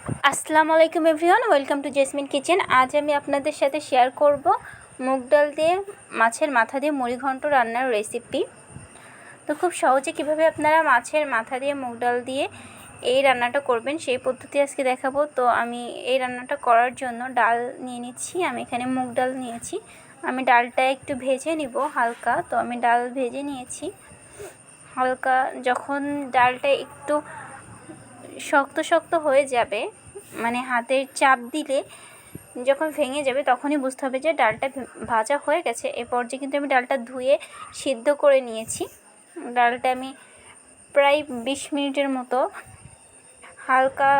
আসসালামু আলাইকুম everyone, welcome to jasmine kitchen. আজ আমি আপনাদের সাথে শেয়ার করব মুগ ডাল দিয়ে মাছের মাথা দিয়ে মুড়িঘণ্ট রান্নার রেসিপি। তো খুব সহজে কিভাবে আপনারা মাছের মাথা দিয়ে মুগ ডাল দিয়ে এই রান্নাটা করবেন সেই পদ্ধতি আজকে দেখাবো। তো আমি এই রান্নাটা করার জন্য ডাল নিয়ে নিচ্ছি। আমি এখানে মুগ ডাল নিয়েছি। আমি ডালটা একটু ভেজে নিব হালকা। তো আমি ডাল ভেজে নিয়েছি হালকা। যখন ডালটা একটু শক্ত শক্ত হয়ে যাবে, মানে হাতের চাপ দিলে যখন ভেঙে যাবে, তখনই বুঝতে হবে যে ডালটা ভাজা হয়ে গেছে। এ পর্যায়ে কিন্তু আমি ডালটা ধুয়ে সিদ্ধ করে নিয়েছি। ডালটা আমি প্রায় 20 মিনিটের মতো হালকা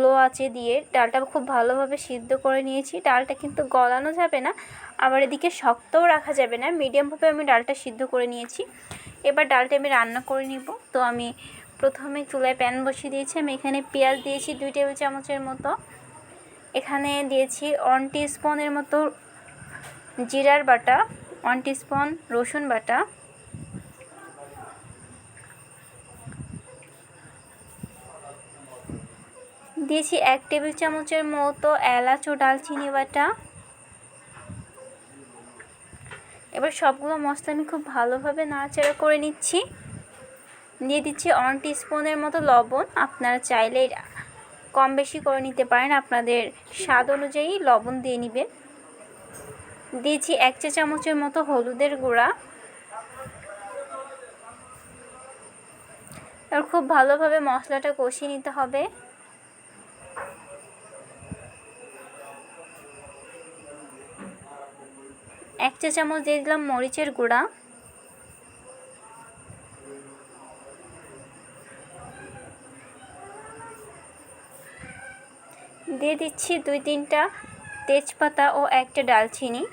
লো আঁচে দিয়ে ডালটা খুব ভালোভাবে সিদ্ধ করে নিয়েছি। ডালটা কিন্তু গলানো যাবে না, আবার এদিকে শক্তও রাখা যাবে না, মিডিয়ামভাবে আমি ডালটা সিদ্ধ করে নিয়েছি। এবার ডালটা আমি রান্না করে নিব। তো আমি প্রথমে চুলায় প্যান বসিয়ে দিয়েছি। আমি এখানে পেঁয়াজ দিয়েছি 2 টেবিল চামচের মতো। এখানে দিয়েছি 1 টিস্পুনের মতো জিরার বাটা, 1 টিস্পুন রসুন বাটা, দিয়েছি 1 টেবিল চামচের মতো এলাচ ও দারচিনি বাটা। এবার সবগুলো মশলা আমি খুব ভালোভাবে নাড়াচাড়া করে নিচ্ছি। দিয়ে দিচ্ছি 1 টিস্পুনের মতো লবণ। আপনারা চাইলে কম বেশি করে নিতে পারেন, আপনাদের স্বাদ অনুযায়ী লবণ দিয়ে নেবেন। দিয়েছি 1 চা চামচের মতো হলুদের গুঁড়া। আর খুব ভালোভাবে মশলাটা কষিয়ে নিতে হবে। এক চা চামচ দিয়ে দিলাম মরিচের গুঁড়া। দিয়ে দিচ্ছি 2-3টা তেজপাতা ও 1টা ডালচিনি।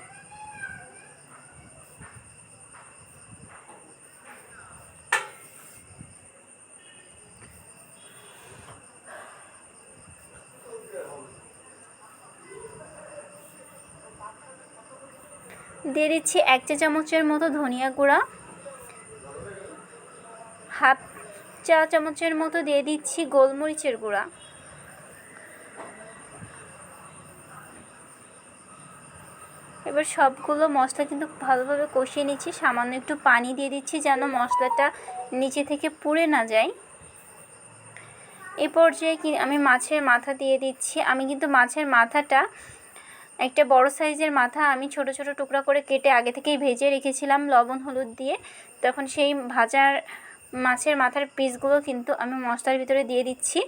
দিয়ে দিচ্ছি 1 চা চামচের মতো ধনিয়া গুঁড়া। হাফ চা চামচের মতো দিয়ে দিচ্ছি গোলমরিচের গুঁড়া। এবার সবগুলো মশলা কিন্তু ভালোভাবে কষিয়ে নিচ্ছি। সামান্য একটু পানি দিয়ে দিচ্ছি যেন মশলাটা নিচে থেকে পুড়ে না যায়। এই পর্যায়ে আমি মাছের মাথা দিয়ে দিচ্ছি। আমি কিন্তু মাছের মাথাটা একটা বড় সাইজের মাথা আমি ছোট ছোট টুকরা করে কেটে আগে থেকেই ভেজে রেখেছিলাম লবণ হলুদ দিয়ে। তখন সেই ভাজার মাছের মাথার পিসগুলো কিন্তু আমি মশলার ভিতরে দিয়ে দিচ্ছি।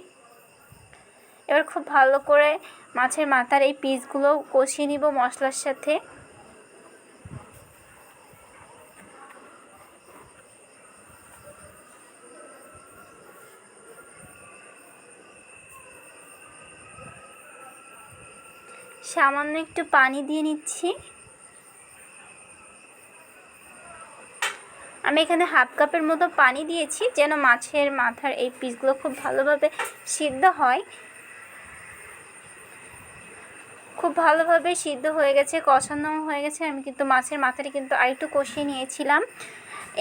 এবার খুব ভালো করে মাছের মাথার এই পিসগুলো কষিয়ে নিব মশলার সাথে। সামান্য একটু পানি দিয়ে নিচ্ছি। আমি এখানে হাফ কাপের মতো পানি দিয়েছি যেন মাছের মাথার এই পিসগুলো খুব ভালোভাবে সিদ্ধ হয়। খুব ভালোভাবে সিদ্ধ হয়ে গেছে, কষানো হয়ে গেছে। আমি কিন্তু মাছের মাথাটা কিন্তু আরেকটু কষিয়ে নিয়েছিলাম।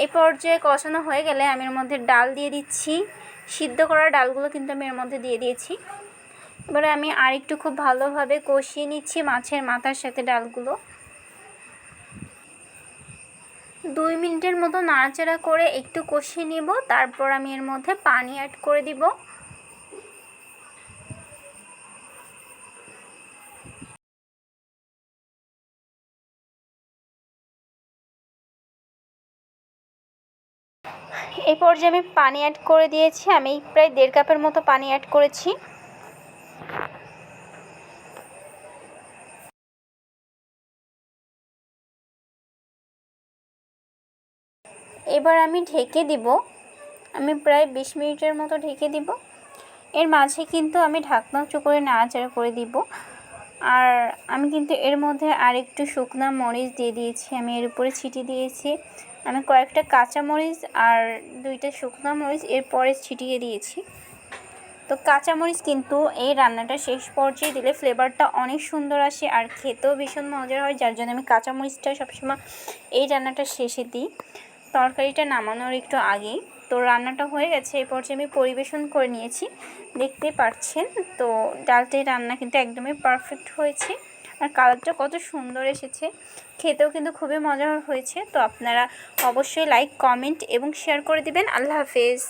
এই পর্যায়ে কষানো হয়ে গেলে আমি এর মধ্যে ডাল দিয়ে দিচ্ছি। সিদ্ধ করা ডালগুলো কিন্তু আমি এর মধ্যে দিয়ে দিয়েছি। এবারে আমি আরেকটু খুব ভালোভাবে কষিয়ে নিচ্ছি মাছের মাথার সাথে ডালগুলো। 2 মিনিটের মতো নাড়াচাড়া করে একটু কষিয়ে নেব। তারপর আমি এর মধ্যে পানি অ্যাড করে দিব। এই পর্যায়ে আমি পানি অ্যাড করে দিয়েছি। আমি প্রায় 1.5 কাপের মতো পানি অ্যাড করেছি। এবার আমি ঢেকে দিব। আমি প্রায় 20 মিনিটের মতো ঢেকে দিব। এর মাঝে কিন্তু আমি ঢাকনা উঁচু করে নাড়াচাড়া করে দিব। আর আমি কিন্তু এর মধ্যে আরেকটু শুকনা মরিচ দিয়ে দিয়েছি। আমি এর উপরে ছিটিয়ে দিয়েছি। আমি কয়েকটা কাঁচা মরিচ আর 2টা শুকনো মরিচ এরপরে ছিটিয়ে দিয়েছি। তো কাঁচা মরিচ কিন্তু এই রান্নাটা শেষ পর্যায়ে দিলে ফ্লেভারটা অনেক সুন্দর আসে আর খেতেও ভীষণ মজার হয়, যার জন্য আমি কাঁচা মরিচটা সবসময় এই রান্নাটা শেষে দিই, তরকারিটা নামানোর একটু আগেই। তো রান্নাটা হয়ে গেছে, এই পর্যায়ে আমি পরিবেশন করে নিয়েছি, দেখতেই পাচ্ছেন। তো ডালটি রান্না কিন্তু একদমই পারফেক্ট হয়েছে, আর কালারটা কত সুন্দর এসেছে, খেতেও কিন্তু খুবই মজার হয়েছে। তো আপনারা অবশ্যই লাইক, কমেন্ট এবং শেয়ার করে দিবেন। আল্লাহ হাফেজ।